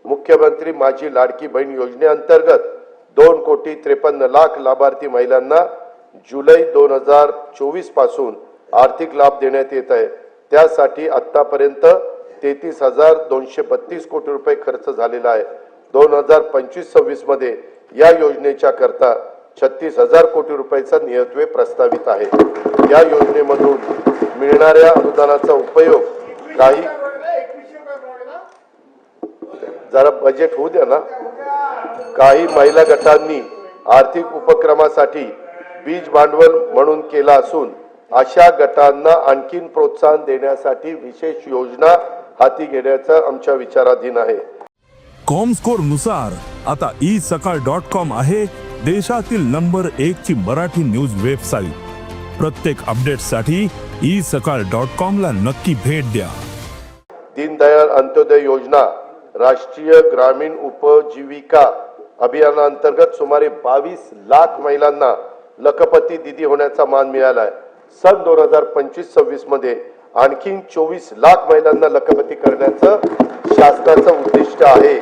मुख्यमंत्री माझी लाडकी बहीण योजनेअंतर्गत 2,53,00,000 लाभार्थी महिलांना जुलै 2024 पासून आर्थिक लाभ देण्यात येत आहे। त्यासाठी आतापर्यंत 33,232 कोटी रुपये खर्च झालेला आहे। 2025-26 मध्ये या योजनेच्या करता 36,000 कोटी रुपयाचा नियतव्यय प्रस्तावित आहे। या योजनेमधून मिळणाऱ्या अनुदानाचा उपयोग काही जरा बजेट होऊ द्या ना। काही महिला गटांनी आर्थिक उपक्रमासाठी बीज भांडवल म्हणून केला असून अशा गटांना आणखीन प्रोत्साहन देण्यासाठी विशेष योजना हाती घेण्याचा आमच्या विचाराधीन आहे। कॉमस्कोर नुसार आता isakal.com आहे देशातील नंबर 1 ची मराठी न्यूज वेबसाईट। प्रत्येक अपडेटसाठी isakal.com ला नक्की भेट द्या। दीनदयाल अंत्योदय योजना राष्ट्रीय ग्रामीण उपजीविका अभियानाअंतर्गत सुमारे 22 लाख महिलांना लखपती दीदी होण्याचा मान मिळाला आहे। सन 2025-26 मध्ये आणखी 24 लाख महिलांना लखपती करण्याचं शासनाचं उद्दिष्ट आहे।